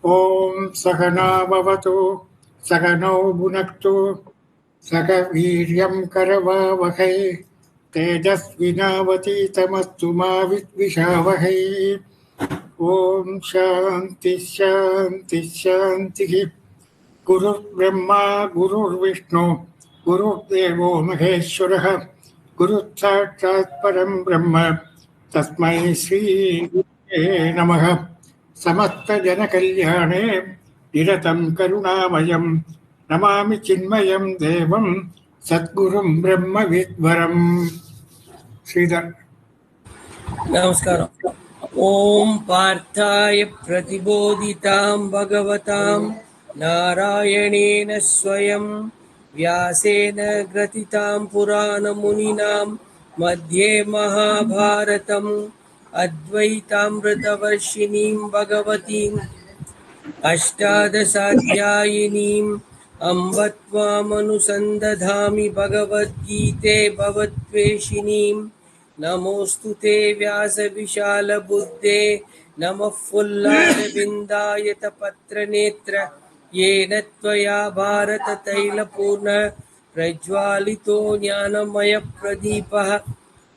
ॐ सहना भवतु सहनौ भुनक्तु सह वीर्यं करवावहै तेजस्विनावतीतमस्तु मा विद्विषावहै। ॐ शान्ति शान्ति शान्तिः। गुरुर्ब्रह्मा गुरुर्विष्णु गुरुर्देवो महेश्वरः गुरुसाक्षात् परं ब्रह्म तस्मै श्रीगुरुवे नमः। समस्तजनकल्याणे निरतं करुणामयं नमामि चिन्मयं देवं सद्गुरुं ब्रह्मविद्वरम्। श्रीधर। नमस्कार। ओम पार्थाय प्रतिबोधितां भगवतां नारायणेन स्वयं व्यासेन ग्रथितां पुराणमुनिनां मध्ये महाभारतम् अद्वैतामृतवर्षिणीं भगवतीम् अष्टादशाध्यायिनीम् अम्ब त्वामनुसन्दधामि भगवद्गीते भवद्वेषिणीम् नमोऽस्तु ते व्यासविशालबुद्धे नमः फुल्लारविन्दायतपत्रनेत्र येन त्वया भारततैलपूर्ण प्रज्वालितो ज्ञानमयप्रदीपः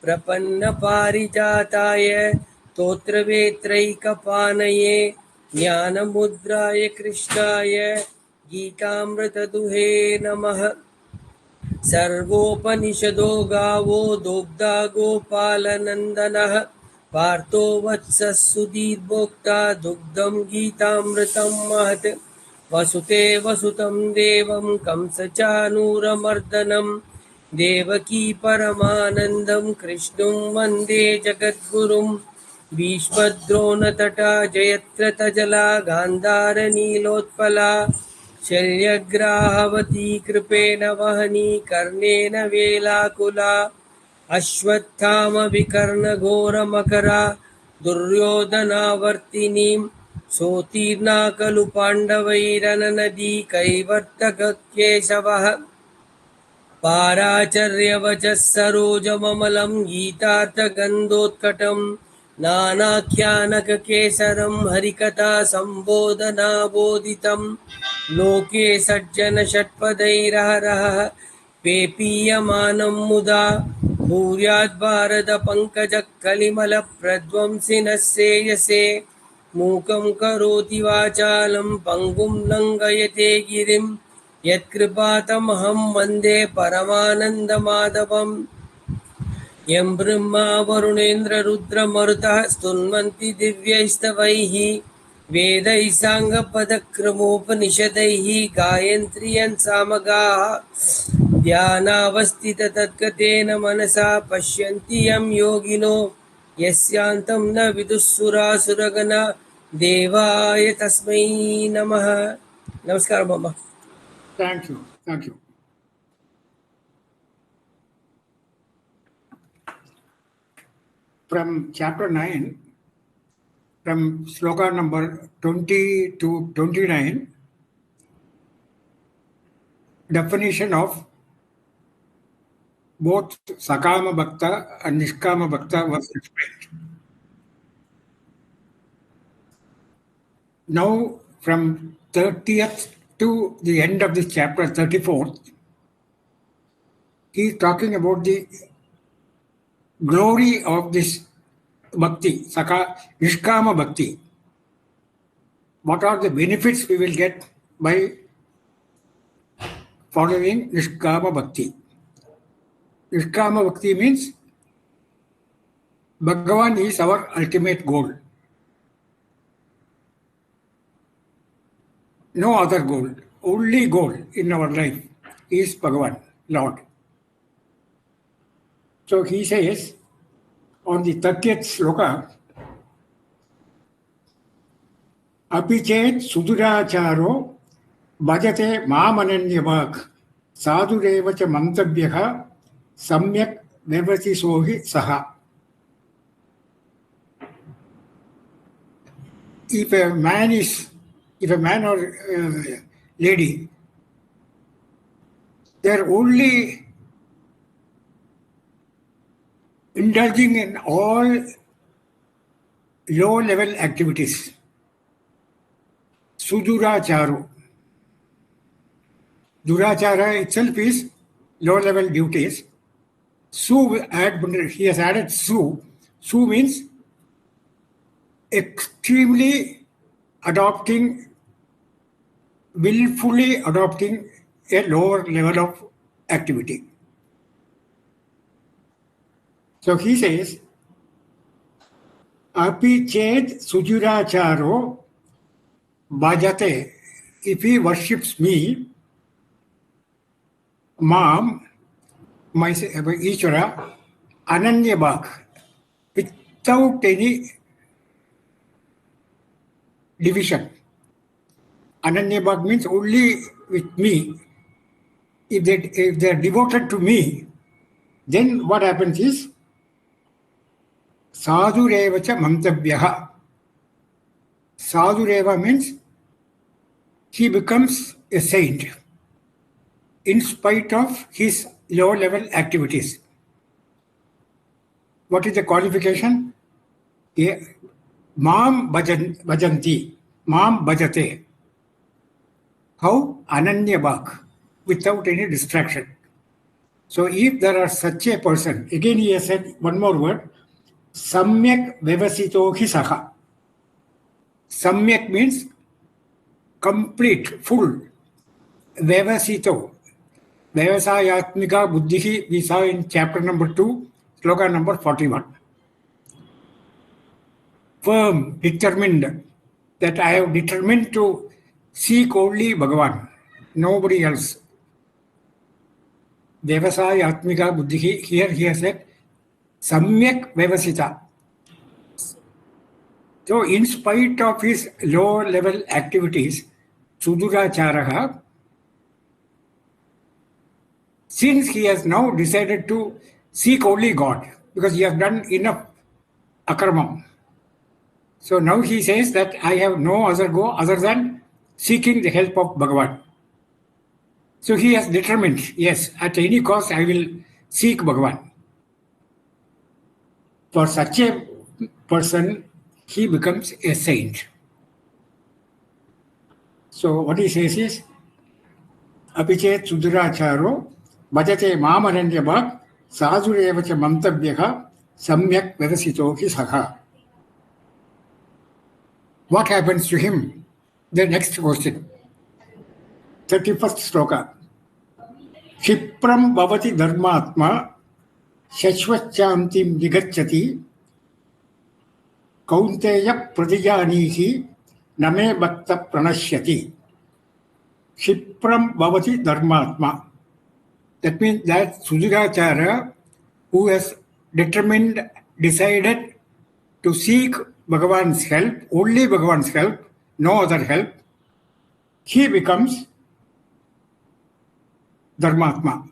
प्रपन्नपारिजाताय स्तोत्रवेत्रैकपाणये ज्ञानमुद्राय कृष्णाय गीतामृतदुहे नमः। सर्वोपनिषदो गावो दोग्धा गोपालनन्दनः पार्थो वत्सः सुधीर्भोक्ता दुग्धं गीतामृतं महत्। वसुतेवसुतं देवं कंसचानूरमर्दनं देवकी परमानन्दं कृष्णं वन्दे जगद्गुरुं। भीष्मद्रोणतटा जयत्रतजला गान्धारनीलोत्पला शल्यग्राहवती कृपेण वहनी कर्णेन वेलाकुला अश्वत्थामविकर्णघोरमकरा दुर्योधनावर्तिनीं सोत्तीर्णा खलु पाण्डवैरननदी कैवर्तककेशवः पाराचर्यवचः सरोजममलं गीतार्थगन्धोत्कटं नानाख्यानककेसरं हरिकथा सम्बोधनाबोधितं लोके सज्जनषट्पदैरहरः पेपीयमानं मुदा भूयाद्भारतपङ्कजः कलिमलप्रध्वंसिनः श्रेयसे मूकं करोति वाचालं पङ्गुं लङ्घयते गिरिं यत्कृपातमहं वन्दे परमानन्दमाधवम्। यं ब्रह्मा वरुणेन्द्ररुद्रमरुतः स्तुन्वन्ति दिव्यैस्तवैः वेदैः साङ्गपदक्रमोपनिषदैः गायन्ति यं सामगाः ध्यानावस्थिततद्गतेन मनसा पश्यन्ति यं योगिनो यस्यान्तं न विदुःसुरासुरगणा देवाय तस्मै नमः। नमस्कार मम। Thank you. Thank you. From chapter 9, from sloka number 20 to 29, definition of both Sakama Bhakta and Nishkama Bhakta was explained. Now, from 30th to the end of this chapter, 34th, he is talking about the glory of this Bhakti, Nishkama Bhakti. What are the benefits we will get by following Nishkama Bhakti? Nishkama Bhakti means Bhagavan is our ultimate goal. No other goal. Only goal in our life is Bhagavan, Lord. So he says on the 30th sloka, Apichet Suduracharo Bhajate Mamananyavak Sadhurevacha Mantavyaha Samyak Nevati Sohi Saha. If a man or lady, they are only indulging in all low-level activities, Suduracharu. Durachara itself is low level duties. He has added Su. Su means extremely adopting, willfully adopting a lower level of activity. So he says, Api ched sujuracharo bhajate. If he worships me, Mam, my Ishvara, Ananya Bhak, without any division. Ananya Bhak means only with me. If they are devoted to me, then what happens is Sadhurevacha Mantavyaha. Sadhureva means he becomes a saint in spite of his low level activities. What is the qualification? Mam bhajanti, mam bhajate. How? Ananya Bhak, without any distraction. So if there are such a person, again he has said one more word, Samyak Vevasito hi saha. Samyak means complete, full. Vevasito. Vyavasayatmika buddhihi, we saw in chapter number 2, sloka number 41. Firm, determined, that I have determined to seek only Bhagavan, nobody else. Vyavasayatmika buddhihi, here he has said, Samyak Vyavasita. So in spite of his low level activities, Suduracharaha, since he has now decided to seek only God, because he has done enough akarmam. So now he says that I have no other go other than seeking the help of Bhagavan. So he has determined, yes, at any cost I will seek Bhagavan. For such a person, he becomes a saint. So what he says is, Apichet Suduracharo bhajate mamananya bhak sadhurevacha mantavyaha samyak vedasito hi sakha. What happens to him? The next question. 31st sloka. Kshipram bhavati dharmatma shashvachantim nigacchati kaunteya pratijanihi name bhakta pranashyati. Kshipram bhavati dharmatma. That means that Sudurachara, who has decided to seek Bhagavan's help, only Bhagavan's help, no other help, he becomes Dharmatma.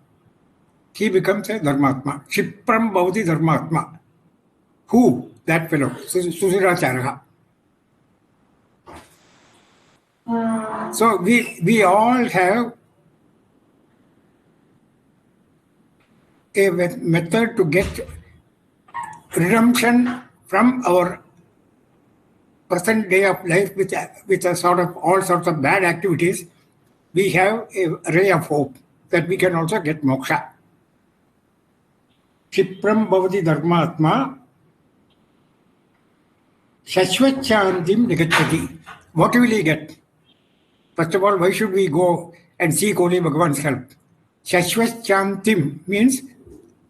He becomes a Dharmatma. Kshipram bhavati Dharmatma. Who? That fellow, Sudurachara. So we all have a method to get redemption from our present day of life with a sort of all sorts of bad activities. We have a ray of hope that we can also get moksha. Kshipram bhavati dharmatma shashvachantim nigacchati. What will he get? First of all, why should we go and seek only Bhagavan's help? Shashvachantim means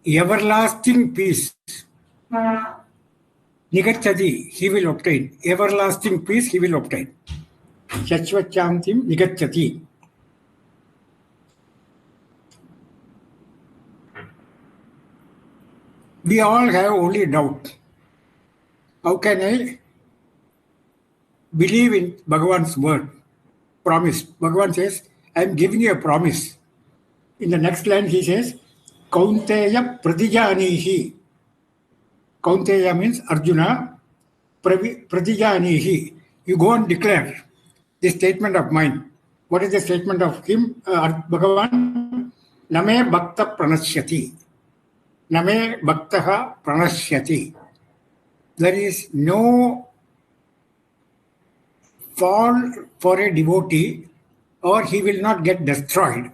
everlasting peace. Nigacchati, he will obtain. Everlasting peace he will obtain. Shashvachantim nigacchati. We all have only doubt. How can I believe in Bhagavan's word? Promise. Bhagavan says, I am giving you a promise. In the next line he says, Kaunteya pratijanihi. Kaunteya means Arjuna. Pratijanihi. You go and declare this statement of mine. What is the statement of him, Bhagavan? Name bhakta pranashyati. Name bhaktaha pranashyati. There is no fall for a devotee or he will not get destroyed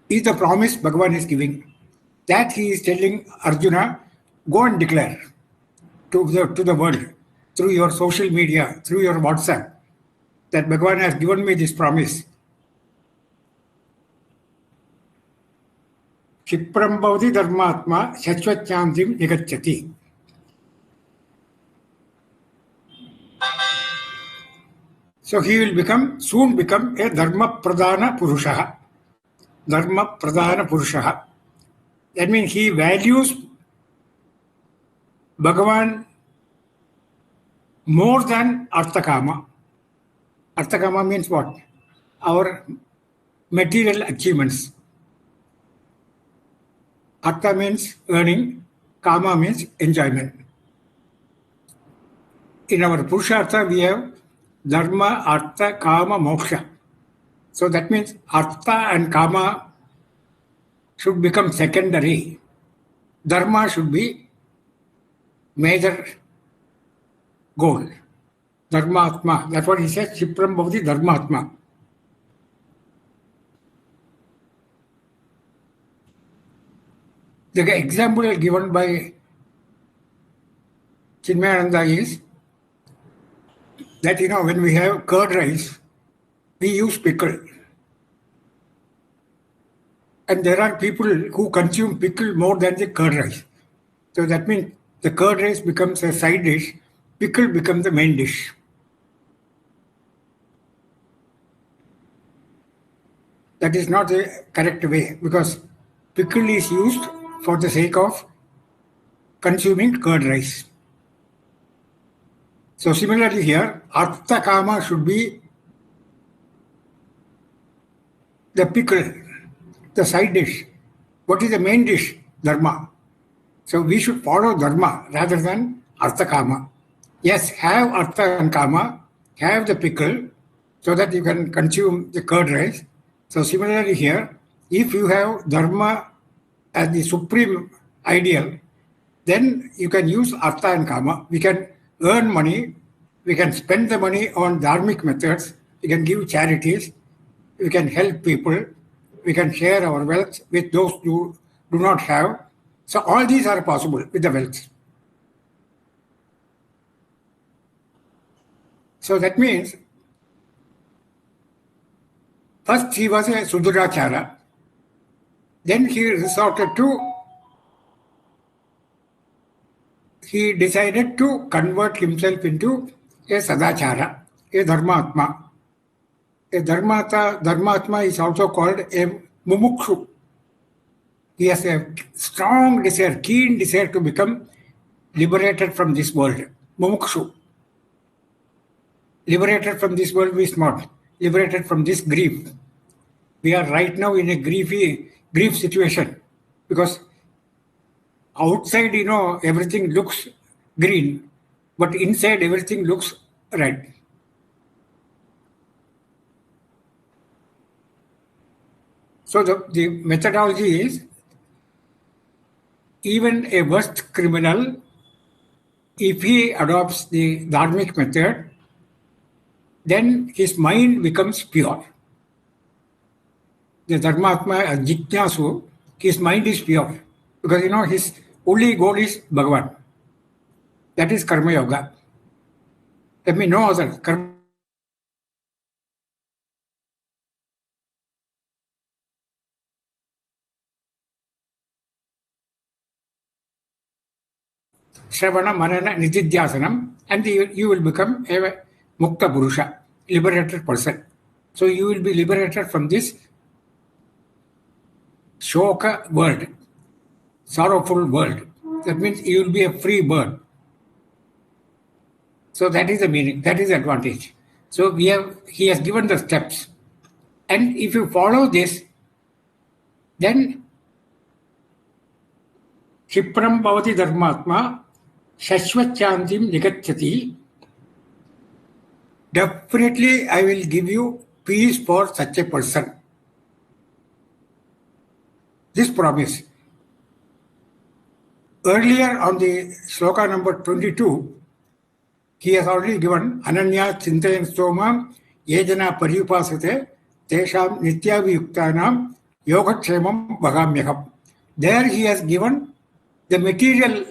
is the promise Bhagavan is giving. That he is telling Arjuna, go and declare to the world through your social media, through your WhatsApp, that Bhagavan has given me this promise. Kshipram bhavati dharmatma shashvatyantim nigacchati. So he will soon become a dharma pradhana purusha. Dharma pradhana purusha. That means he values Bhagavan more than Arthakama. Arthakama means what? Our material achievements. Artha means earning, Kama means enjoyment. In our Purushartha, we have Dharma, Artha, Kama, Moksha. So that means Artha and Kama should become secondary. Dharma should be major goal. Dharmatma. That's what he says, Shipram Bhavati Dharmatma. The example given by Chinmayananda is that, when we have curd rice, we use pickle. And there are people who consume pickle more than the curd rice. So that means the curd rice becomes a side dish, pickle becomes the main dish. That is not the correct way, because pickle is used for the sake of consuming curd rice. So similarly here, Artha Kama should be the pickle, the side dish. What is the main dish? Dharma. So we should follow Dharma rather than Artha Kama. Yes, have Artha and Kama, have the pickle so that you can consume the curd rice. So similarly here, if you have Dharma as the supreme ideal, then you can use Artha and Kama. We can earn money, we can spend the money on dharmic methods, we can give charities, we can help people, we can share our wealth with those who do not have. So all these are possible with the wealth. So that means first he was a Sudurachara, then he decided to convert himself into a Sadachara, a Dharmatma. A Dharmatma is also called a Mumukshu. He has a strong desire, keen desire to become liberated from this world. Mumukshu. Liberated from this world means not liberated from this grief. We are right now in a grief situation because outside, everything looks green, but inside everything looks red. So the methodology is, even a worst criminal, if he adopts the dharmic method, then his mind becomes pure. The Dharmatma, Jitnyasu, his mind is pure. Because, his only goal is Bhagavan. That is Karma Yoga. There may no other. Shravana, Manana, Nididhyasanam, and you will become a Mukta Purusha, liberated person. So you will be liberated from this Shoka world, sorrowful world. That means you will be a free bird. So that is the meaning, that is the advantage. So he has given the steps. And if you follow this, then Kshipram bhavati dharmatma shashvatyantim nigacchati. Definitely I will give you peace for such a person. This promise. Earlier on the sloka number 22, he has already given Ananya Chintayan Stoma Yejana Pariyupasate Tesham Nityaviyuktanam Yogakshamam Bhagamyakam. There he has given the material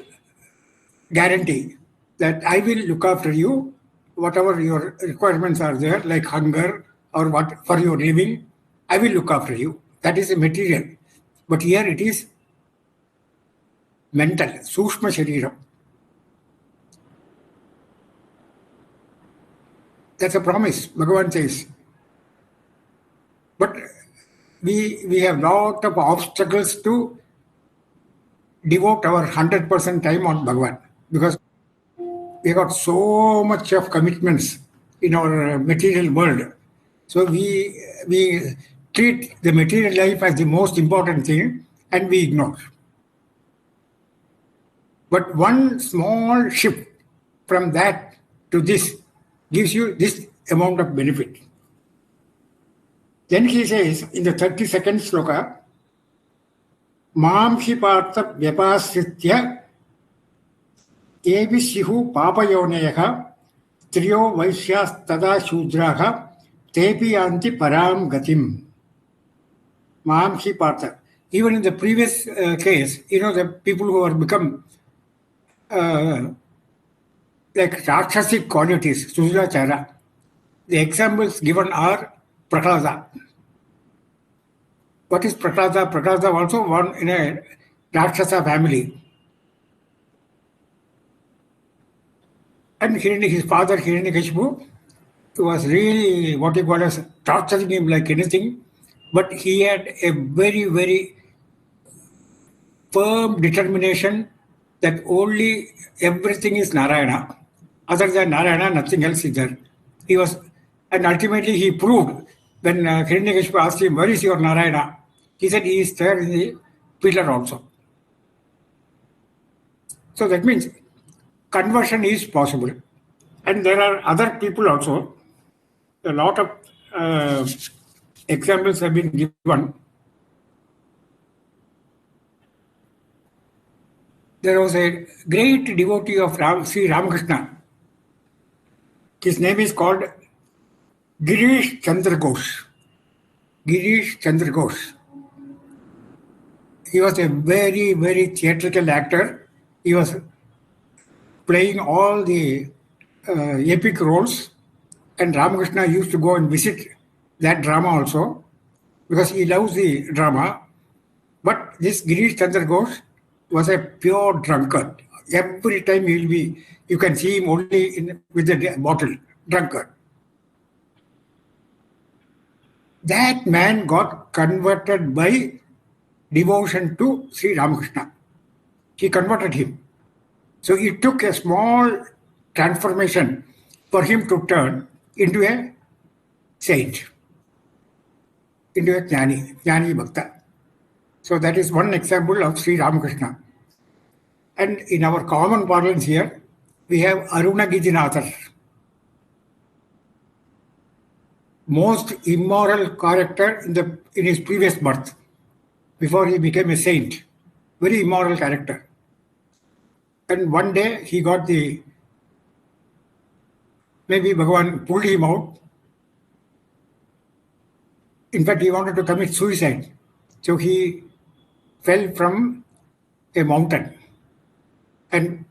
guarantee that I will look after you, whatever your requirements are there, like hunger or what for your living, I will look after you. That is a material. But here it is mental, Sushma Shariram. That's a promise, Bhagavan says. But we have lot of obstacles to devote our 100% time on Bhagavan, because we got so much of commitments in our material world. So we treat the material life as the most important thing and we ignore. But one small shift from that to this gives you this amount of benefit. Then he says in the 32nd sloka, Mam hi partha vyapasritya evi sihu papayoneyaha triyo vaishyas tada shudraha tepi anti param gatim. Mam hi partha. Even in the previous case, the people who have become like Rakshasic qualities, Sudurachara, the examples given are Prahlada. What is Prahlada? Prahlada also born in a Rakshasa family. And his father, Hiranyakashipu, was really what you call as torturing him like anything. But he had a very, very firm determination that only everything is Narayana. Other than Narayana, nothing else is there. And ultimately he proved when Hiranyakashipu asked him, where is your Narayana? He said he is there in the pillar also. So that means conversion is possible. And there are other people also. A lot of examples have been given. There was a great devotee of Sri Ramakrishna. His name is called Girish Chandra Ghosh. Girish Chandra Ghosh. He was a very, very theatrical actor. He was playing all the epic roles, and Ramakrishna used to go and visit that drama also because he loves the drama. But this Girish Chandra Ghosh was a pure drunkard. Every time you can see him only with the bottle, drunkard. That man got converted by devotion to Sri Ramakrishna. He converted him. So it took a small transformation for him to turn into a saint, into a Jnani Bhakta. So that is one example of Sri Ramakrishna. And in our common parlance here, we have Arunagijinathar, most immoral character in his previous birth, before he became a saint. Very immoral character. And one day he got maybe Bhagavan pulled him out. In fact, he wanted to commit suicide. So he fell from a mountain. And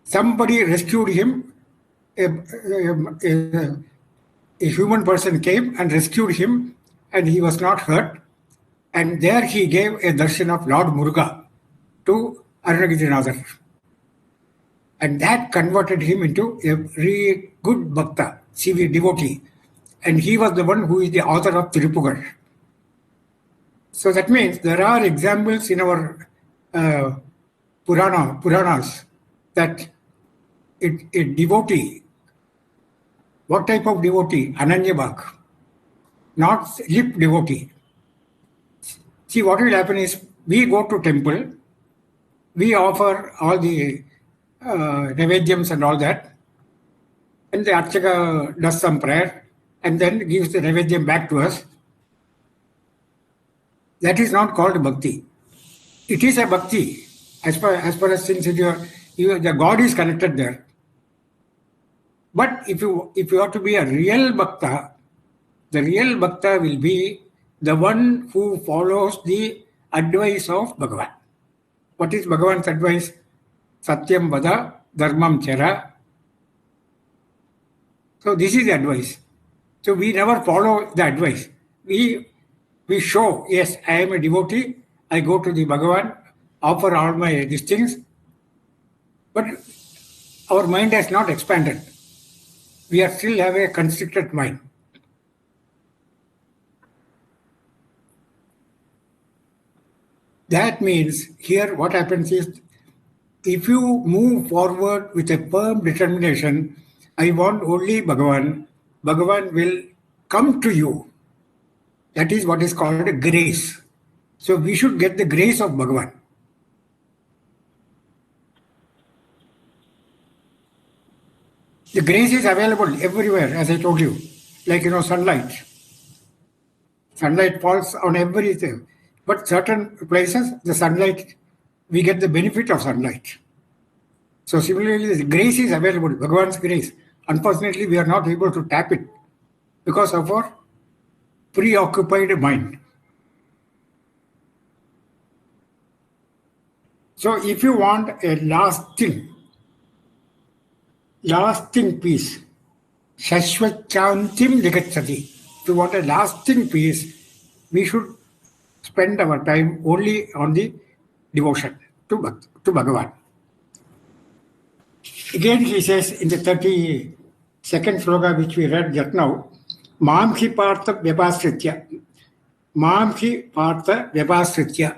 somebody rescued him. A human person came and rescued him, and he was not hurt. And there he gave a darshan of Lord Muruga to Arunagijinathar. And that converted him into a really good bhakta, CV devotee. And he was the one who is the author of Tirupugar. So that means there are examples in our Puranas that a devotee, what type of devotee? Ananya Bhak, not lip devotee. See, what will happen is we go to temple, we offer all the Naivedyams and all that, and the Archaka does some prayer and then gives the Naivedyam back to us. That is not called bhakti. It is a bhakti as far as since the God is connected there. But if you are to be a real bhakta, the real bhakta will be the one who follows the advice of Bhagavan. What is Bhagavan's advice? Satyam vada, dharmam chara. So this is the advice. So we never follow the advice. We show, yes, I am a devotee. I go to the Bhagavan, offer all my these things, but our mind has not expanded. We are still have a constricted mind. That means here what happens is, if you move forward with a firm determination, I want only Bhagavan, Bhagavan will come to you. That is what is called a grace. So we should get the grace of Bhagavan. The grace is available everywhere, as I told you, like sunlight. Sunlight falls on everything. But certain places, the sunlight, we get the benefit of sunlight. So similarly, the grace is available, Bhagavan's grace. Unfortunately, we are not able to tap it because of our preoccupied mind. So if you want a lasting peace, Shashvachantim Ligachati. If you want a lasting peace, we should spend our time only on the devotion to Bhagavan. Again, he says in the 32nd sloka which we read just now, Mam hi partha vyapasritya. Mam hi partha vyapasritya.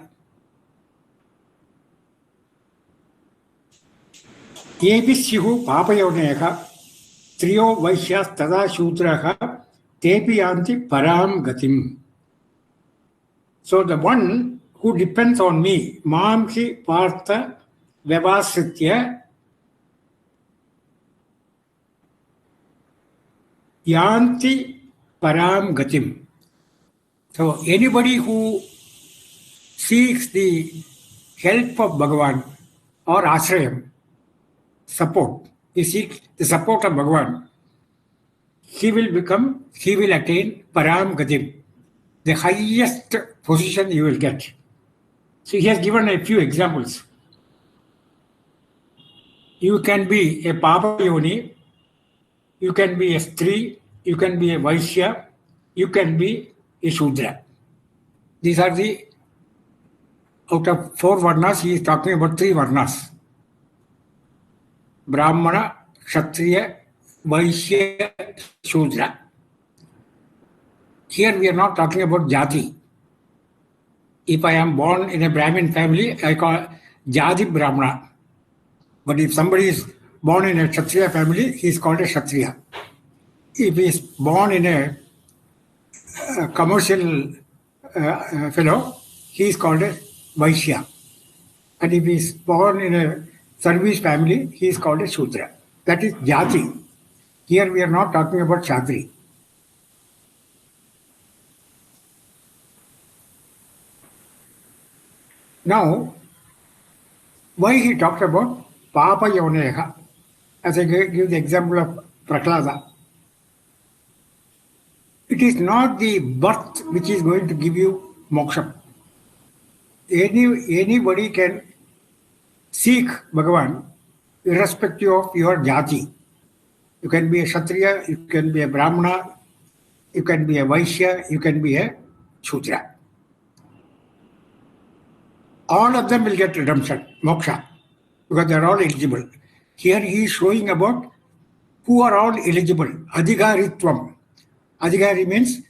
Yebi sihu papayoneha triyo vaishyas tada shudraha tepi yanti param gatim. So the one who depends on me, Mam hi partha vyapasritya, yanti param gatim. So anybody who seeks the help of Bhagavan or ashrayam, support, he seeks the support of Bhagavan, he will attain param gatim, the highest position you will get. So he has given a few examples. You can be a Papa Yoni, you can be a Stri, you can be a Vaishya, you can be a Shudra. These are out of 4 varnas, he is talking about 3 varnas. Brahmana, Kshatriya, Vaishya, Shudra. Here we are not talking about Jati. If I am born in a Brahmin family, I call Jati Brahmana. But if somebody is born in a Kshatriya family, he is called a Kshatriya. If he is born in a commercial fellow, he is called a Vaishya. And if he is born in a service family, he is called a Shudra. That is Jati. Here we are not talking about Kshatri. Now, why he talked about Papa Yoneha, as I give the example of Prahlada. It is not the birth which is going to give you moksha. Anybody can seek Bhagavan irrespective of your jati. You can be a Kshatriya, you can be a Brahmana, you can be a Vaishya, you can be a Shudra. All of them will get redemption, moksha, because they are all eligible. Here he is showing about who are all eligible. Adhigaritvam. Adhigari means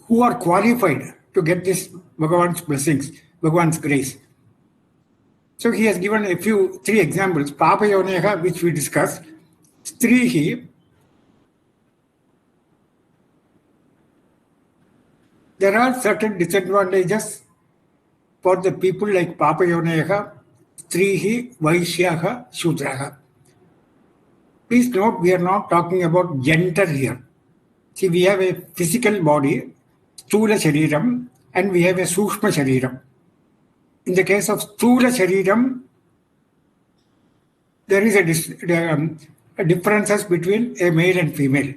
who are qualified to get this Bhagavan's blessings, Bhagavan's grace. So he has given 3 examples. Papa Yoneha, which we discussed. Strihi. There are certain disadvantages for the people like Papa Yoneha, Strihi, Vaishyaha, Shudraha. Please note, we are not talking about gender here. See, we have a physical body, Sthula Shariram, and we have a Sukshma Shariram. In the case of Sthula Shariram, there is a differences between a male and female.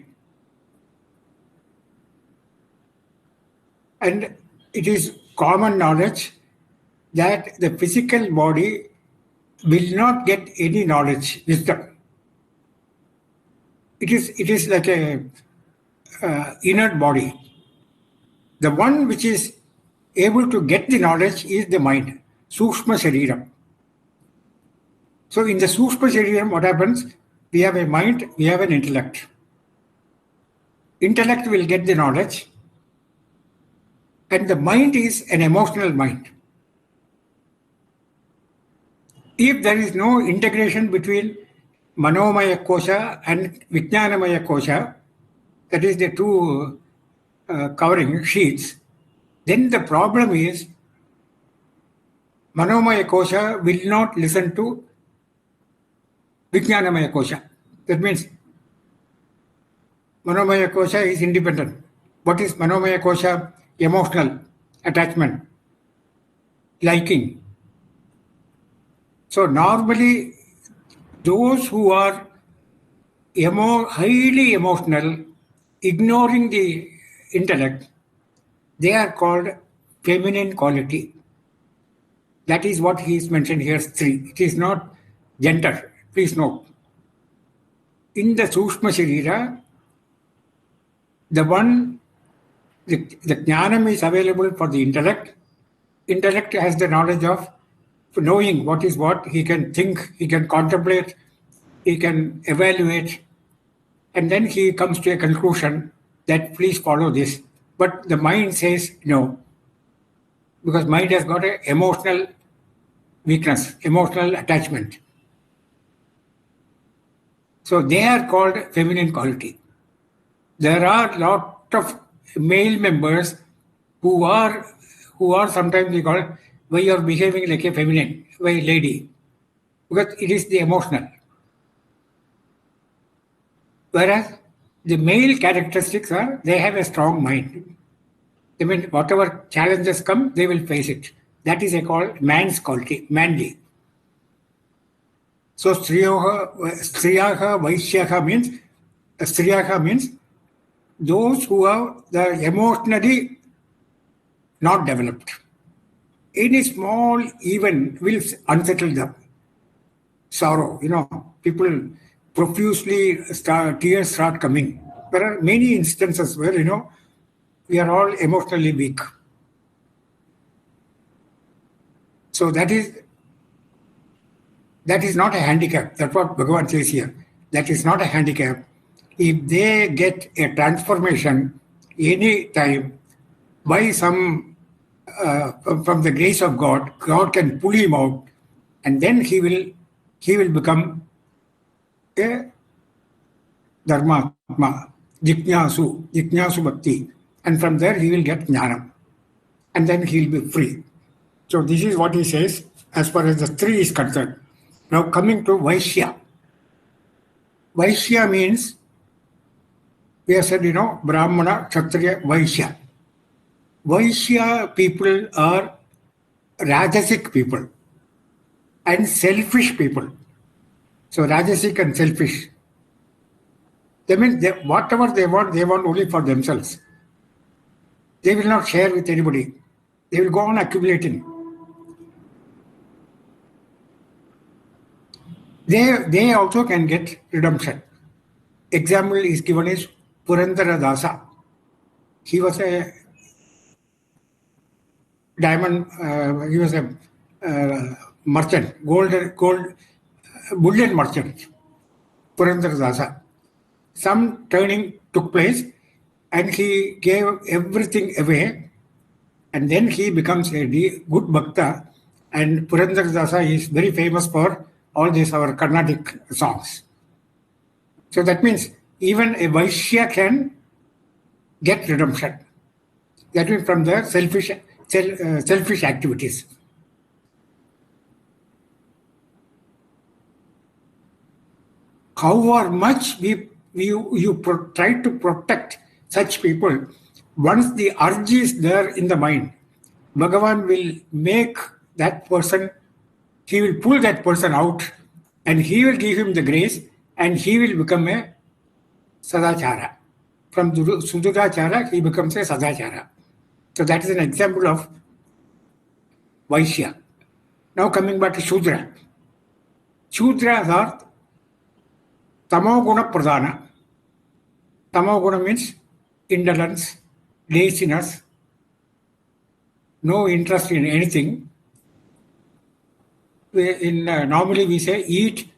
And it is common knowledge that the physical body will not get any knowledge, wisdom. It is like a inert body. The one which is able to get the knowledge is the mind, Sukshma Shariram. So in the Sukshma Shariram, what happens? We have a mind, we have an intellect. Intellect will get the knowledge, and the mind is an emotional mind. If there is no integration between Manomaya Kosha and Vijnanamaya Kosha, that is the two covering sheets, then the problem is Manomaya Kosha will not listen to Vijnanamaya Kosha. That means Manomaya Kosha is independent. What is Manomaya Kosha? Emotional attachment, liking. So normally those who are highly emotional, ignoring the intellect, they are called feminine quality. That is what he is mentioned here, Stri. It is not gender. Please note. In the Sukshma Sharira, the jnanam is available for the intellect. Intellect has the knowledge of knowing what is what. He can think, he can contemplate, he can evaluate, and then he comes to a conclusion that please follow this. But the mind says no, because mind has got an emotional weakness, emotional attachment. So they are called feminine quality. There are a lot of male members who are sometimes we call, why you are behaving like a feminine, why lady, because it is the emotional. Whereas the male characteristics are, they have a strong mind. I mean, whatever challenges come, they will face it. That is called man's quality, manly. So striyaha vaishyaha means those who are emotionally not developed. Any small event will unsettle them. Sorrow, people profusely tears start coming. There are many instances where, we are all emotionally weak. So that is not a handicap. That's what Bhagavan says here. That is not a handicap. If they get a transformation any time by some from the grace of God, God can pull him out, and then he will become a dharmatma, jignasu bhakti, and from there he will get jnanam, and then he will be free. So this is what he says as far as the three is concerned. Now coming to Vaishya. Vaishya means, we have said, Brahmana, Kshatriya, Vaishya. Vaishya people are Rajasic people and selfish people. So Rajasic and selfish. They mean whatever they want only for themselves. They will not share with anybody. They will go on accumulating. They also can get redemption. Example is given is Purandara Dasa. He was a diamond, he was a merchant, gold bullion merchant, Purandara Dasa. Some turning took place and he gave everything away, and then he becomes a good bhakta, and Purandara Dasa is very famous for all these our Carnatic songs. So that means even a Vaishya can get redemption. That means from the selfish activities. However much you try to protect such people, once the urge is there in the mind, Bhagavan will make that person, he will pull that person out and he will give him the grace, and he will become a Sadachara. From Sudurachara, he becomes a Sadachara. So that is an example of Vaishya. Now coming back to Shudra. Shudras are Tamoguna Pradhana. Tamoguna means indolence, laziness, no interest in anything. Normally we say eat,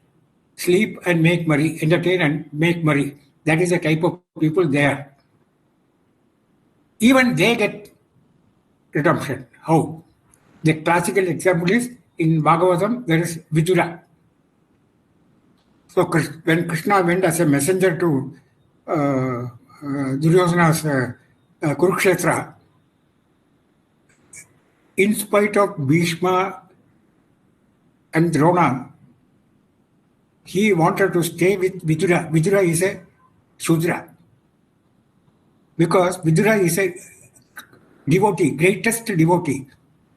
sleep and make merry, entertain and make merry. That is the type of people there. Even they get redemption. How? The classical example is in Bhagavatam, there is Vidura. So when Krishna went as a messenger to Duryodhana's Kurukshetra, in spite of Bhishma and Drona, he wanted to stay with Vidura. Vidura is a Shudra. Because Vidura is a devotee, greatest devotee.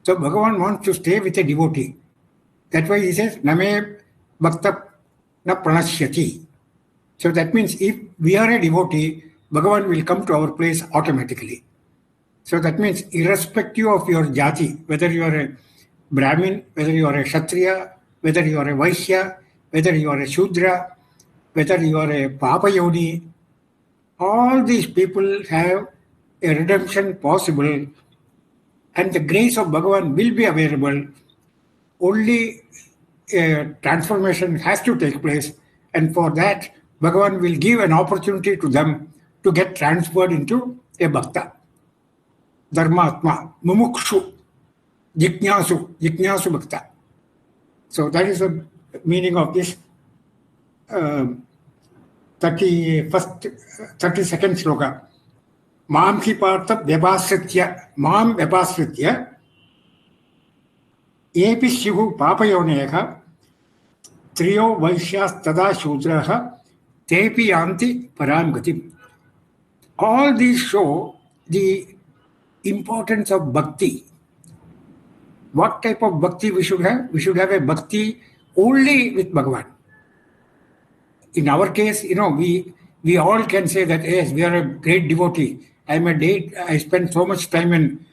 So Bhagavan wants to stay with a devotee. That's why he says, Name Bhakta na pranashyati. So that means if we are a devotee, Bhagavan will come to our place automatically. So that means irrespective of your jati, whether you are a Brahmin, whether you are a Kshatriya, whether you are a Vaishya, whether you are a Shudra, whether you are a Papayoni, all these people have a redemption possible, and the grace of Bhagavan will be available. Only a transformation has to take place, and for that, Bhagavan will give an opportunity to them to get transferred into a Bhakta. Dharmatma, Mumukshu, Jignasu Bhakta. So that is the meaning of this 32nd sloka. Mam ki partha vyabhasritya, mam vyabhasritya, epi shivu papayoneha, triyo vaishyas tada shudraha, tepi yanti param gatim. All these show the importance of bhakti. What type of bhakti we should have? We should have a bhakti only with Bhagavan. In our case, we all can say that, yes, we are a great devotee. I spend so much time in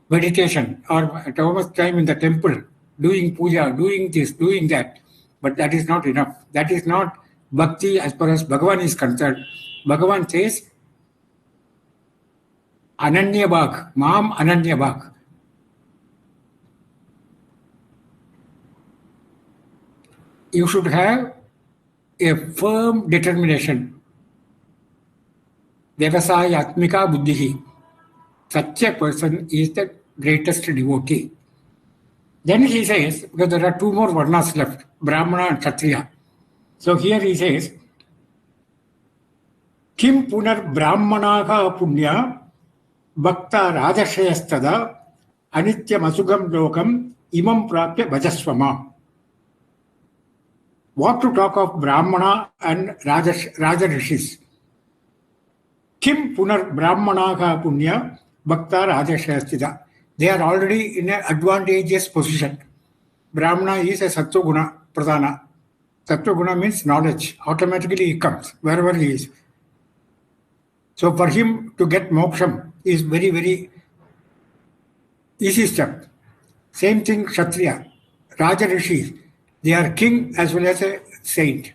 meditation or so much time in the temple doing puja, doing this, doing that. But that is not enough. That is not bhakti as far as Bhagavan is concerned. Bhagavan says, Ananya Bhak, Mam Ananya Bhak. You should have a firm determination. Vyavasayatmika buddhihi. Such a person is the greatest devotee. Then he says, because there are two more varnas left, Brahmana and Kshatriya. So here he says, Kim punar brahmanaha punya bhakta rajashayastada anityam asugam lokam imam prapya bhajasvama. What to talk of Brahmana and Raja Rishis? Kim punar brahmanaha punya bhakta rajashayastada. They are already in an advantageous position. Brahmana is a Sattva-guna pradhana. Sattva-guna means knowledge. Automatically he comes wherever he is. So for him to get moksham is very, very easy step. Same thing Kshatriya. Raja Rishis, they are king as well as a saint,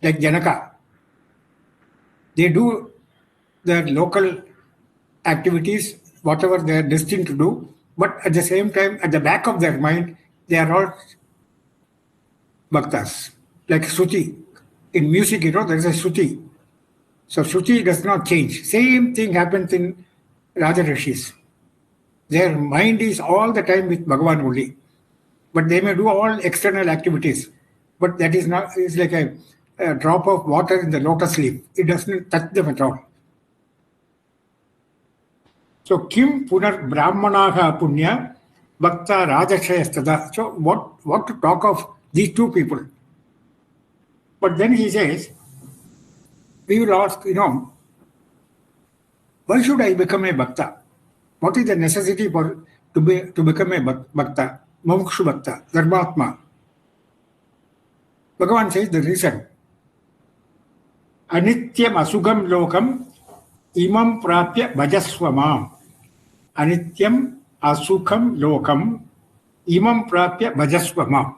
like Janaka. They do their local activities, whatever they are destined to do, but at the same time, at the back of their mind, they are all bhaktas, like Shruti. In music, there is a Shruti. So Shruti does not change. Same thing happens in Raja Rishis. Their mind is all the time with Bhagavan only. But they may do all external activities. But that is not, it's like a drop of water in the lotus leaf. It doesn't touch them at all. So Kim Punar Brahmanaha Punya Bhakta Rajashayastada. So what to talk of these two people? But then he says, we will ask, why should I become a Bhakta? What is the necessity to become a Bhakta? Mumukshu Bhakta, Dharmatma. Bhagavan says the reason. Anityam asugam lokam imam prapya bhajasvamam. Anityam asukam lokam imam prapya bhajasvamam.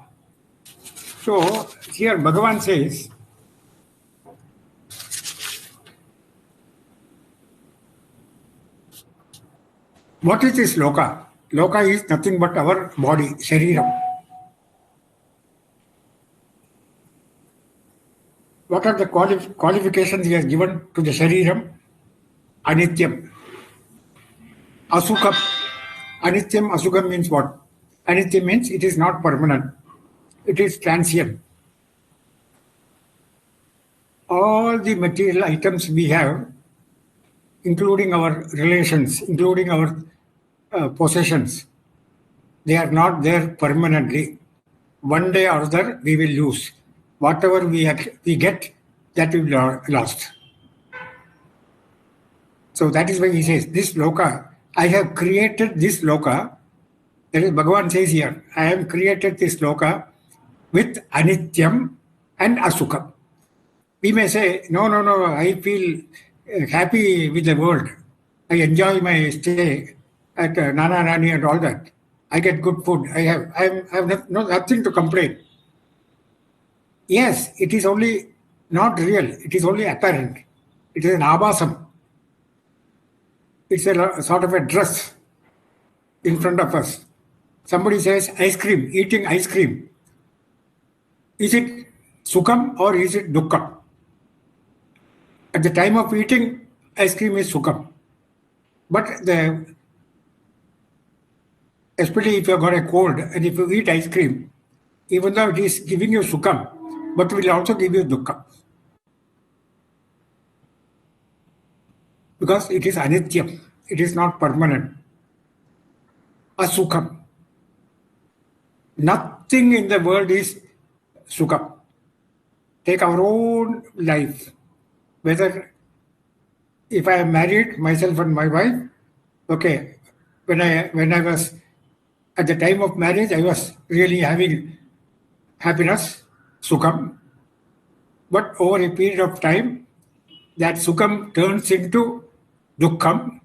So here Bhagavan says, what is this loka? Loka is nothing but our body, shariram. What are the qualifications he has given to the shariram? Anityam. Asukam. Anityam, asukam means what? Anityam means it is not permanent. It is transient. All the material items we have, including our relations, including our possessions, they are not there permanently. One day or other, we will lose. Whatever we get, that will be lost. So that is why he says, this loka, I have created this loka. That is, Bhagavan says here, I have created this loka with anityam and asukam. We may say, no, I feel happy with the world. I enjoy my stay at Nana Nani and all that. I get good food. I have nothing to complain. Yes, it is only not real. It is only apparent. It is an abhasam. It's a sort of a dress in front of us. Somebody says ice cream, eating ice cream. Is it sukham or is it dukkham? At the time of eating, ice cream is sukham. But especially if you have got a cold and if you eat ice cream, even though it is giving you sukham, but it will also give you dukkha. Because it is anityam. It is not permanent. Asukham. Nothing in the world is sukham. Take our own life. Whether if I am married, myself and my wife, okay, when I was at the time of marriage, I was really having happiness, sukham. But over a period of time, that sukham turns into dukkham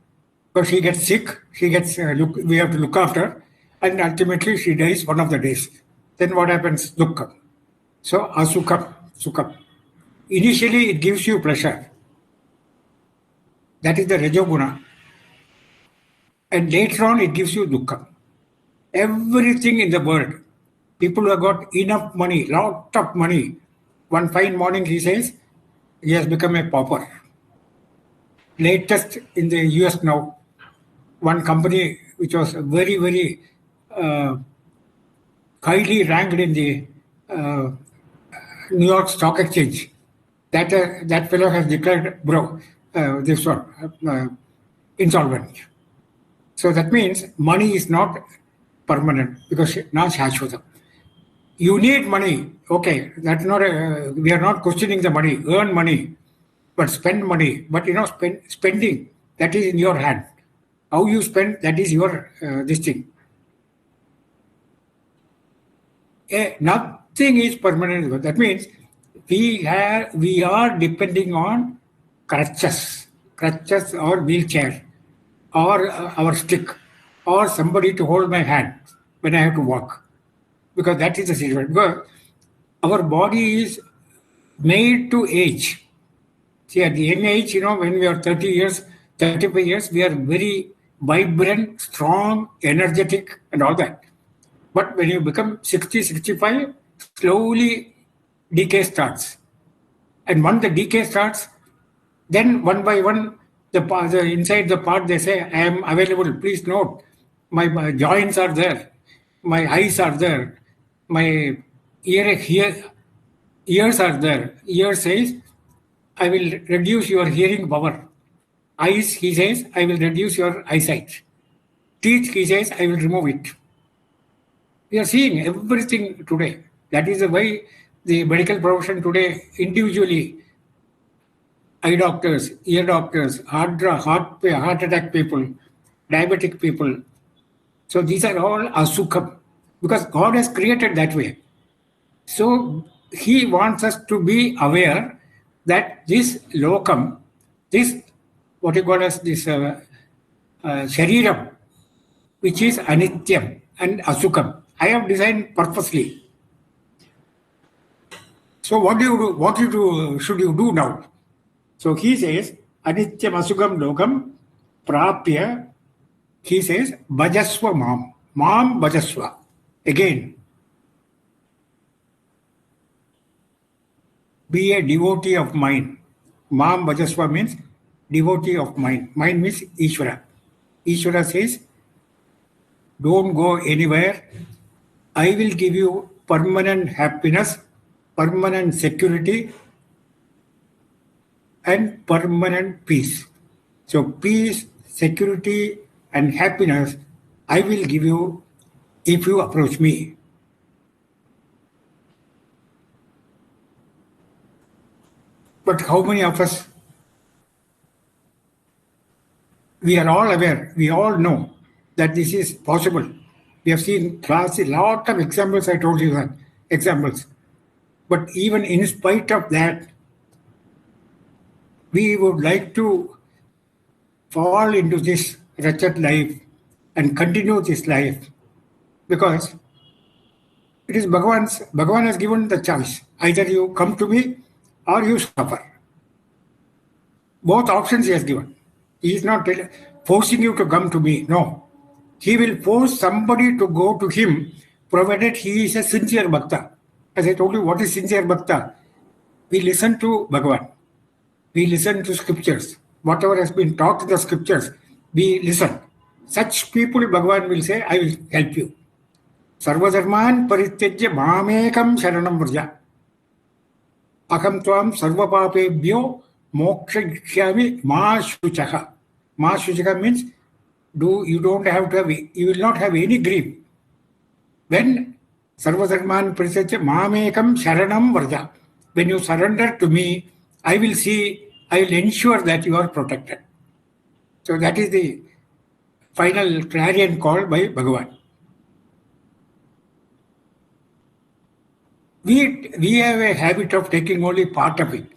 because she gets sick, we have to look after, and ultimately she dies one of the days. Then what happens? Dukkham. So asukham, sukham. Initially, it gives you pleasure. That is the rajoguna. And later on, it gives you dukkha. Everything in the world, people who have got enough money, lot of money, one fine morning he says, he has become a pauper. Latest in the US now, one company which was very, very highly ranked in the New York Stock Exchange, that fellow has declared insolvent. So that means money is not permanent because not shashvatam. You need money, okay? That's not we are not questioning the money. Earn money, but spend money. But spending, that is in your hand. How you spend, that is your this thing. Nothing is permanent. That means we are depending on crutches or wheelchair or our stick or somebody to hold my hand when I have to walk. Because that is the situation. Because our body is made to age. See, at the young age, when we are 30 years, 35 years, we are very vibrant, strong, energetic, and all that. But when you become 60, 65, slowly decay starts. And once the decay starts, then one by one, the inside the part, they say, I am available. Please note, my joints are there. My eyes are there. My ears are there. Ear says, I will reduce your hearing power. Eyes, he says, I will reduce your eyesight. Teeth, he says, I will remove it. We are seeing everything today. That is the way the medical profession today, individually, eye doctors, ear doctors, heart attack people, diabetic people. So these are all asukham because God has created that way. So he wants us to be aware that this lokam, this what you call as this shariram, which is anityam and asukam, I have designed purposely. So what do you do? What should you do now? So he says, anityam asukam lokam prapya, he says, bhajasva mam bhajasva. Again, be a devotee of mine. Mam bhajasva means devotee of mine. Mine means Ishvara. Ishvara says, don't go anywhere. I will give you permanent happiness, permanent security, and permanent peace. So peace, security, and happiness, I will give you if you approach me. But how many of us? We are all aware, we all know that this is possible. We have seen a lot of examples, I told you that, examples. But even in spite of that, we would like to fall into this wretched life and continue this life because it is Bhagavan has given the choice. Either you come to me or you suffer. Both options he has given. He is not forcing you to come to me. No. He will force somebody to go to him provided he is a sincere bhakta. As I told you, what is sincere bhakta? We listen to Bhagavan. We listen to scriptures. Whatever has been taught in the scriptures, we listen. Such people, Bhagavan will say, I will help you. Sarvadharman parityajya mamekam sharanam vrja. Aham tvam sarvapapebhyo mokshagishyami ma shuchaha. Ma shuchaha means you don't have to have, you will not have any grief. When sarvadharman parityajya mamekam sharanam vrja. When you surrender to me, I will ensure that you are protected. So that is the final clarion call by Bhagavan. We have a habit of taking only part of it.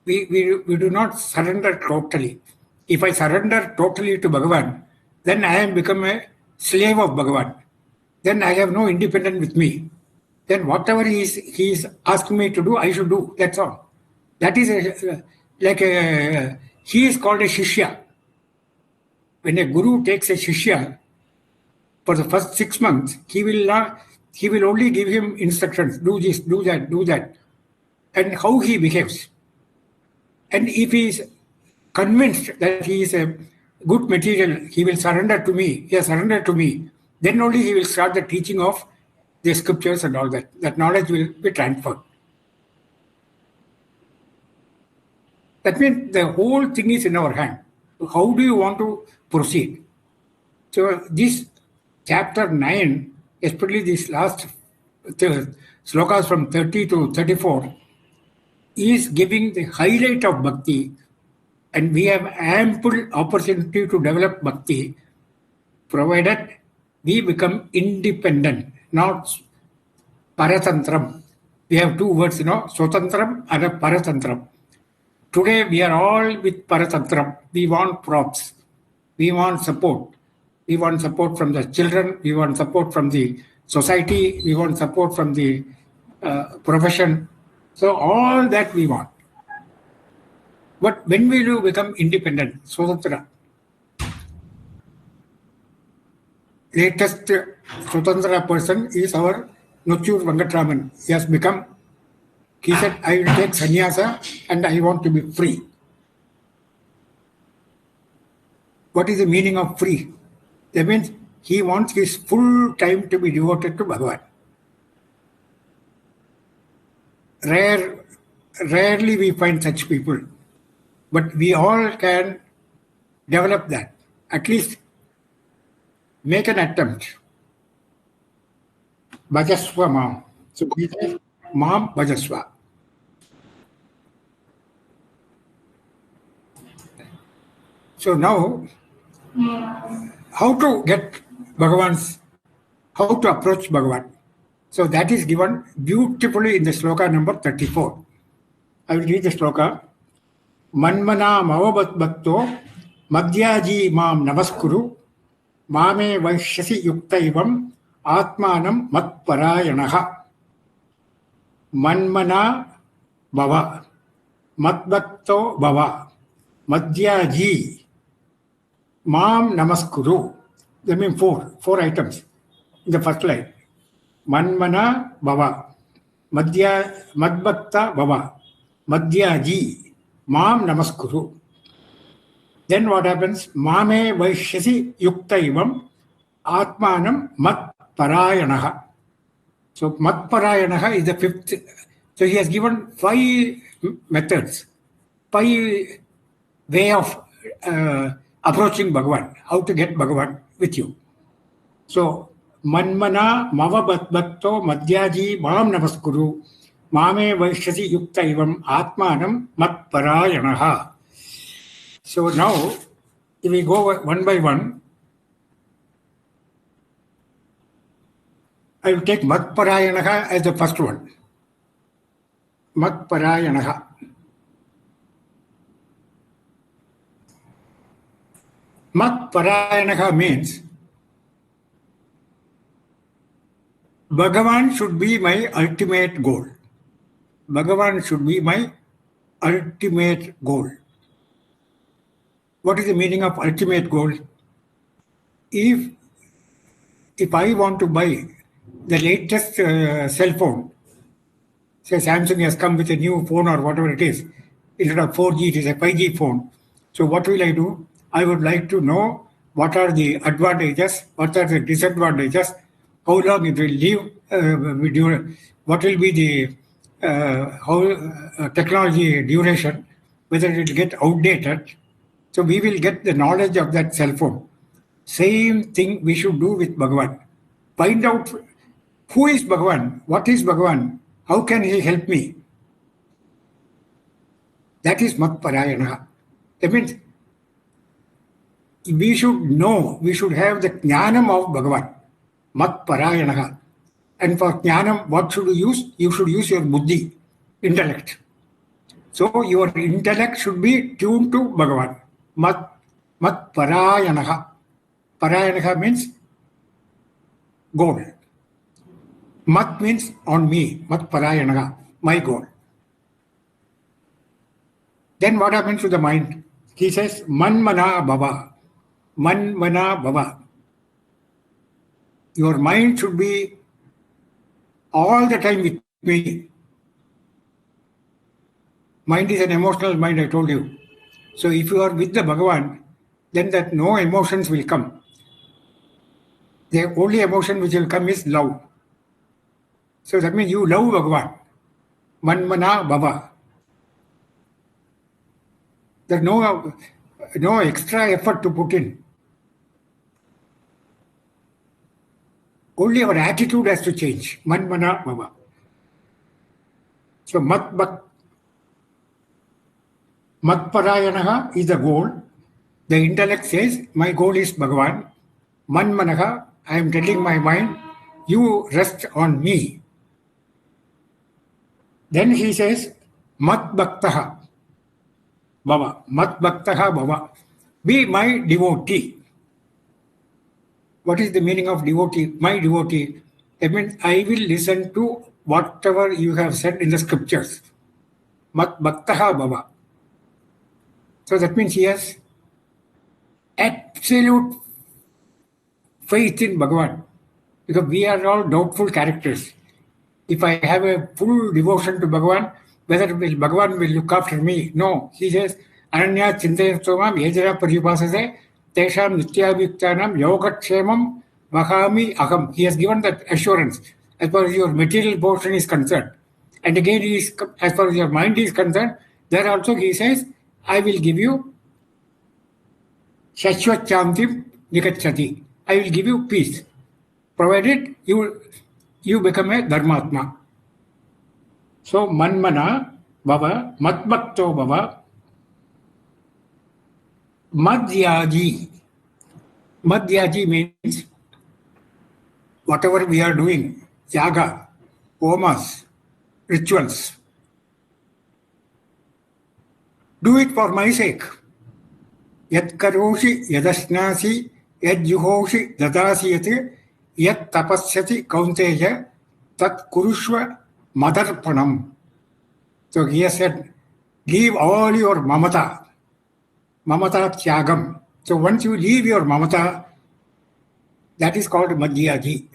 We do not surrender totally. If I surrender totally to Bhagavan, then I am become a slave of Bhagavan. Then I have no independence with me. Then whatever he is asking me to do, I should do. That's all. That is he is called a shishya. When a guru takes a shishya, for the first 6 months, he will only give him instructions, do this, do that, and how he behaves. And if he is convinced that he is a good material, he will surrender to me, he has surrendered to me, then only he will start the teaching of the scriptures and all that. That knowledge will be transferred. That means the whole thing is in our hand. How do you want to proceed? So this chapter 9, especially these last slokas from 30 to 34, is giving the highlight of bhakti, and we have ample opportunity to develop bhakti, provided we become independent, not paratantram. We have two words, swatantram and paratantram. Today we are all with paratantram. We want props. We want support. We want support from the children. We want support from the society. We want support from the profession. So all that we want. But when will you become independent? Swatantra. Latest Swatantra person is our Nochur Venkatraman. He has become, he said, I will take sannyasa and I want to be free. What is the meaning of free? That means he wants his full time to be devoted to Bhagavan. Rarely we find such people, but we all can develop that. At least make an attempt. Bhajasva Mam. So he says, Mam Bhajasva. So now, how to get how to approach Bhagavan? So that is given beautifully in the sloka number 34. I will read the sloka. Manmana mavabat bhakto madhyaji mam namaskuru mame vaishyasi yuktaivam atmanam matparayanaha. Manmana bhava matbhakto bhava madhyaji mam namaskuru. That means four items in the first line. Manmana bhava madbhakta bhava madhyaji mam namaskuru. Then what happens? Mame vaishyasi yuktaivam atmanam matparayanaha. So matparayanaha is the fifth. So he has given 5 methods, 5 way of approaching Bhagavan, how to get Bhagavan with you. So manmana mavabatbhatto madhyaji mam namaskuru mame vaishyasi yuktaivam atmanam matparayanaha. So now, if we go one by one, I will take matparayanaha as the first one. Matparayanaha. Matparayanaha means Bhagavan should be my ultimate goal. Bhagavan should be my ultimate goal. What is the meaning of ultimate goal? If I want to buy the latest cell phone, say Samsung has come with a new phone or whatever it is, instead of 4G, it is a 5G phone. So what will I do? I would like to know what are the advantages, what are the disadvantages, how long it will live, what will be the technology duration, whether it will get outdated. So we will get the knowledge of that cell phone. Same thing we should do with Bhagavan. Find out who is Bhagavan, what is Bhagavan, how can he help me? That is Matparayana. That means we should know, we should have the Jnanam of Bhagavan. Matparayana. And for Jnanam, what should you use? You should use your buddhi, intellect. So your intellect should be tuned to Bhagavan. Matparayana. Parayana means goal. Mat means on me. Matparayana, my goal. Then what happens to the mind? He says, Manmana bhava. Manmana bhava. Your mind should be all the time with me. Mind is an emotional mind, I told you. So if you are with the Bhagavan, then that no emotions will come. The only emotion which will come is love. So that means you love Bhagavan. Manmana bhava. There's no extra effort to put in. Only our attitude has to change. Manmana bhava. So Matparayanaha is the goal. The intellect says, my goal is Bhagavan. Manmanaha, I am telling my mind, you rest on me. Then he says, Matbhaktaha bhava. Matbhaktaha bhava. Be my devotee. What is the meaning of devotee? My devotee. That means I will listen to whatever you have said in the scriptures. Matbhaktaha bhava. So that means he has absolute faith in Bhagavan. Because we are all doubtful characters. If I have a full devotion to Bhagavan, whether Bhagavan will look after me? No. He says, Ananya Chintayatomam Yajara Paripasase Tesham Nityabhiktanam Yogakshemam Vahami Aham. He has given that assurance as far as your material portion is concerned. And again, as far as your mind is concerned, there also he says, I will give you Shashwachantim Nikachati. I will give you peace, provided you become a Dharmatma. So Manmana bhava, Matbhakto bhava, Madhyaji. Madhyaji means whatever we are doing, yaga, homas, rituals. Do it for my sake. Yat karoshi yadashnasi yad juhoshi dadasiyate yat tapasyati kaunteya tat kurushva madarpanam. So he has said, leave all your mamata tyagam. So once you leave your mamata, that is called madhyaji.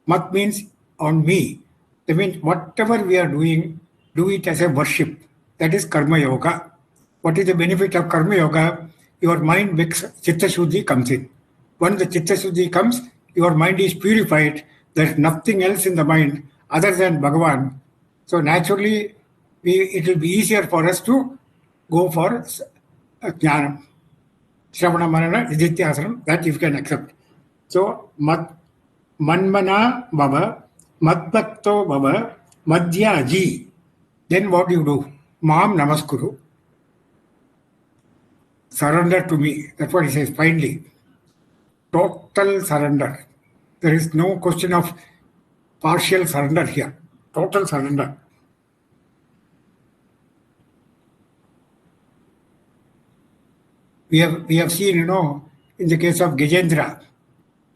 Mat means on me. That means whatever we are doing, do it as a worship. That is karma yoga. What is the benefit of karma yoga? Your mind makes chitta shuddhi comes in. When the chitta shuddhi comes, your mind is purified. There is nothing else in the mind other than Bhagavan. So naturally, it will be easier for us to go for jnana. Shravana Manana, Nidityasanam, that you can accept. So, manmana bhava, madbhakto bhava, madhyaji. Then what do you do? Mam namaskuru. Surrender to me. That's what he says finally. Total surrender. There is no question of partial surrender here. Total surrender. We have seen, in the case of Gajendra,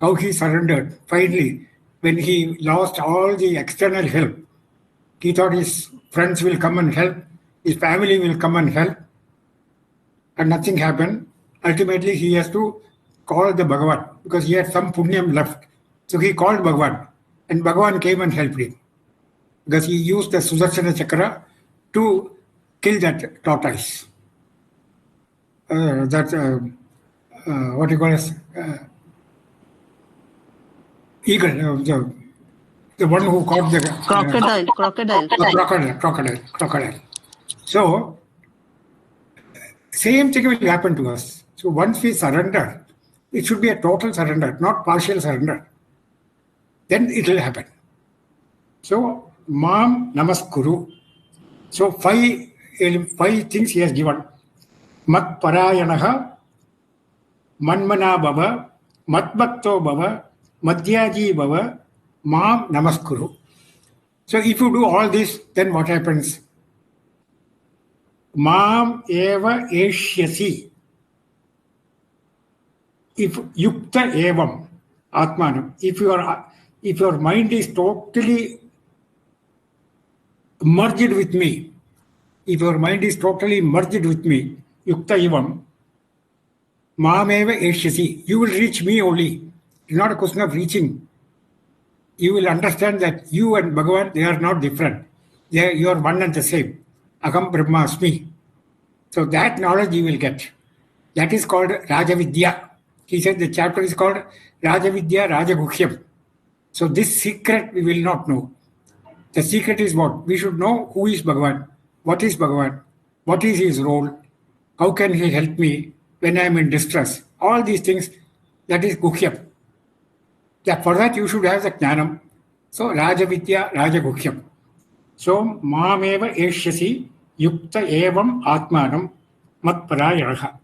how he surrendered finally when he lost all the external help. He thought his friends will come and help, his family will come and help, and nothing happened. Ultimately, he has to call the Bhagavan because he had some punyam left. So he called Bhagavan, and Bhagavan came and helped him because he used the Sudarshana Chakra to kill that tortoise. What do you call it? Eagle, the one who caught the crocodile. So, same thing will happen to us. So once we surrender, it should be a total surrender, not partial surrender. Then it will happen. So, Mam Namaskuru. So five things he has given. Mat parayanaha, manmana bhava, matbhakto bhava, madhyaji bhava, mam namaskuru. So if you do all this, then what happens? Mam eva eshyasi. If yukta evam, atmanam, if your mind is totally merged with me, Yukta Ivam, Mameva Eshyasi, you will reach me only. It's not a question of reaching. You will understand that you and Bhagavan, they are not different. You are one and the same. Aham Brahmasmi. So that knowledge you will get. That is called Rajavidya. He said the chapter is called Rajavidya Rajaguhyam. So this secret we will not know. The secret is what? We should know who is Bhagavan, what is Bhagavan, what is his role, how can he help me when I am in distress. All these things, that is Guhyam. Yeah, for that you should have the Jnanam. So Rajavidya Rajaguhyam. So Mameva Eshyasi Yukta Evam Atmanam Matparayanaha.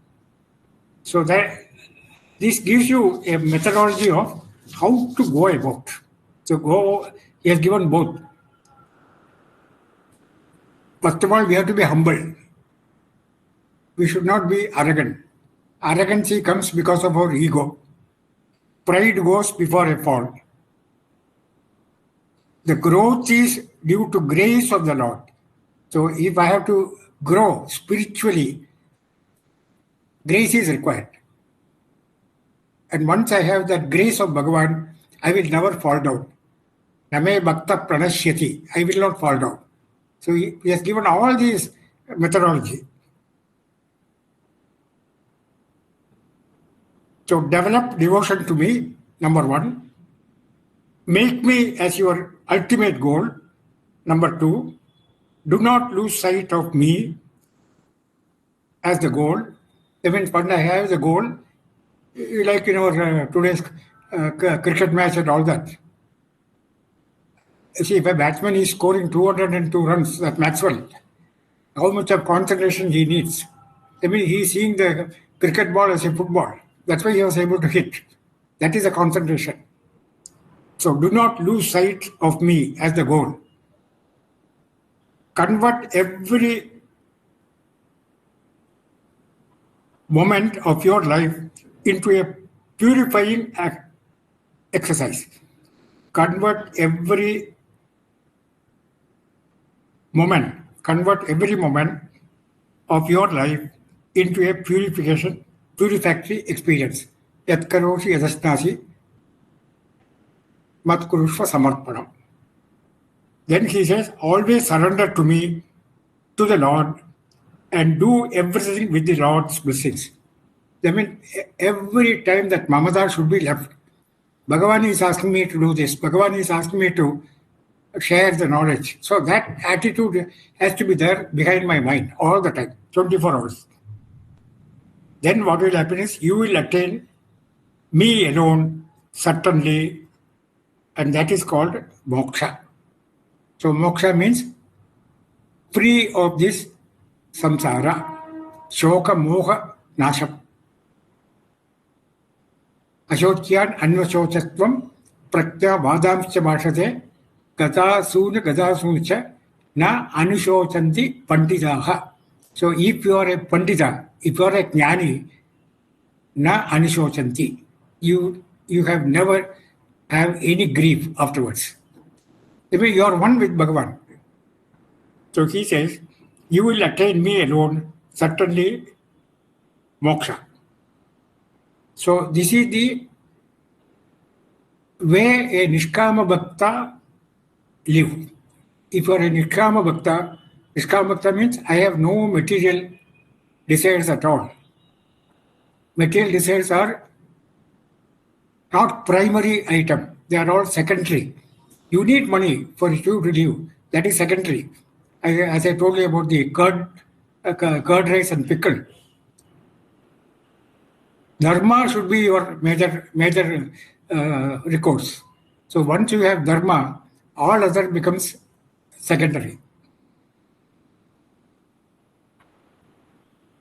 So that this gives you a methodology of how to go about. So he has given both. First of all, we have to be humble. We should not be arrogant. Arrogancy comes because of our ego. Pride goes before a fall. The growth is due to grace of the Lord. So if I have to grow spiritually, grace is required. And once I have that grace of Bhagavan, I will never fall down. Name bhakta pranashyati. I will not fall down. So he has given all these methodology. So develop devotion to me, number one. Make me as your ultimate goal. Number two, do not lose sight of me as the goal. Even when I have the goal, like in our today's cricket match and all that. See, if a batsman is scoring 202 runs at Maxwell, how much of concentration he needs? I mean, he is seeing the cricket ball as a football. That's why he was able to hit. That is a concentration. So do not lose sight of me as the goal. convert every moment of your life into a purifying exercise. Convert every moment of your life into a purifactory experience. Yat karoshi yadasnasi mat kurushva samarpanam. Then he says, always surrender to me, to the Lord, and do everything with the Lord's blessings. I mean, every time that mamata should be left. Bhagavan is asking me to do this. Bhagavan is asking me to share the knowledge. So that attitude has to be there behind my mind all the time, 24 hours. Then what will happen is you will attain me alone, certainly, and that is called moksha. So moksha means free of this samsara, shoka moha nasham. Ashokyan anvashochatvam pratya vadamscha bhashate gadasuna na anushocanti pandidaha. So if you are a pandita, if you are a jnani, na anushocanti. You have never have any grief afterwards. You are one with Bhagavan. So he says, you will attain me alone, certainly moksha. So this is the way a Nishkama Bhakta live. If you are a Nishkama Bhakta means I have no material desires at all. Material desires are not primary item. They are all secondary. You need money for you to live. That is secondary. As I told you about the curd rice and pickle. Dharma should be your major recourse. So once you have dharma, all other becomes secondary.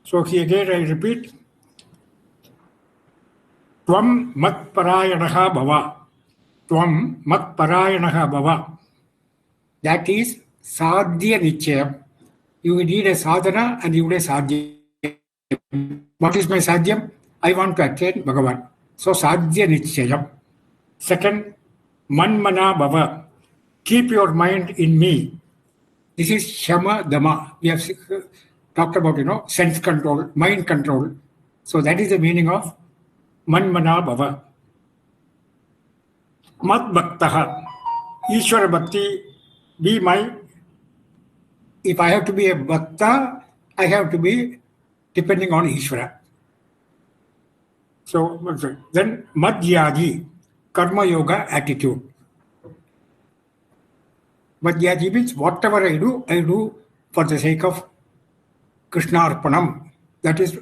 So here again I repeat, Tvam mat parayanaha bhava. Tvam mat parayanaha bhava. That is sadhya nichayam. You need a sadhana and you need a sadhya. What is my sadhyam? I want to attain Bhagavan. So sadhya nichayam. Second, manmana bhava. Keep your mind in me. This is shama dhamma. We have talked about, sense control, mind control. So that is the meaning of manmana bhava. Mat bhaktaha. Ishvara bhakti. Be my. If I have to be a bhakta, I have to be depending on Ishvara. So then madhyadi, karma yoga attitude. Madhyadi means whatever I do for the sake of Krishna Arpanam. That is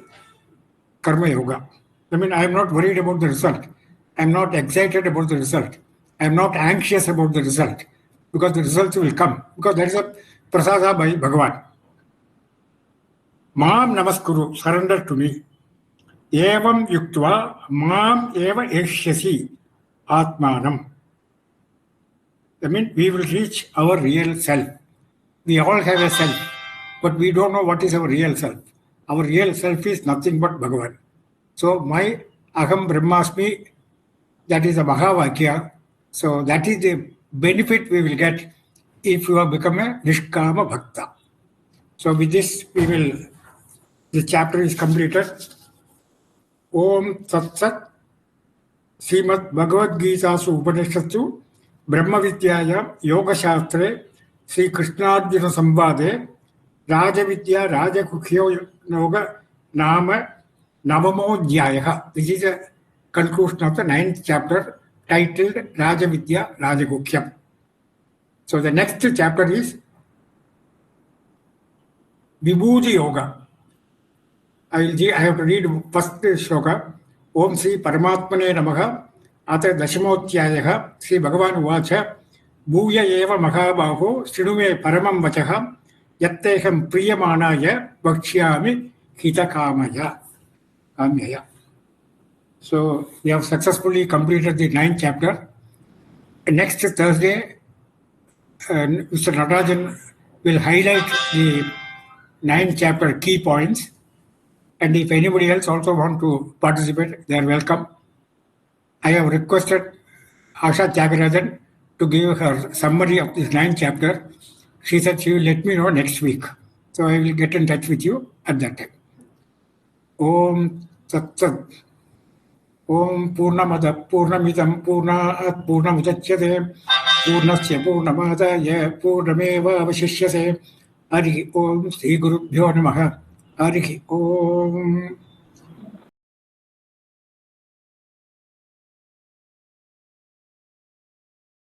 karma yoga. I mean, I am not worried about the result. I am not excited about the result. I am not anxious about the result. Because the results will come. Because there is a prasada by Bhagavan. Maam namaskuru, surrender to me. Evam yuktva maam eva eshyasi atmanam. I mean, we will reach our real self. We all have a self, but we don't know what is our real self. Our real self is nothing but Bhagavan. So my aham brahmasmi, that is a Mahavakya. So that is the benefit we will get if you have become a Nishkama Bhakta. So with this, the chapter is completed. Om Tat Sat Srimad Bhagavad Gita Su Upanishatu Brahma Vidyaya Yoga Shastre Sri Krishnarjuna Samvade Raja Vidya Raja Kukhyo Yoga Nama Navamo Dhyaya. This is a conclusion of the 9th chapter titled Raja Vidya Raja Kukhyam. So the next chapter is Vibhuti Yoga. I have to read first shloka. Om Sri Paramatmane Namaha Ata Dashimotyayah Sri Bhagavan Uvacha Bhuya Eva Mahabaho Srinume Paramam Vachaha Yatteham Priyamanaya Bhakshyami Hitakamaya. Kamyaya. So we have successfully completed the 9th chapter. Next Thursday, Mr. Natarajan will highlight the 9th chapter key points. And if anybody else also want to participate, they are welcome. I have requested Asha Tyagarajan to give her summary of this 9th chapter. She said she will let me know next week. So I will get in touch with you at that time. Om Tat Sat. Om Purnamada Purnamidam Purnaat Purnamudachyate Purnasya Purnamadaya Purnameva Avashishyase. Hari Om Sri Gurubhyo Namaha. Hari Om.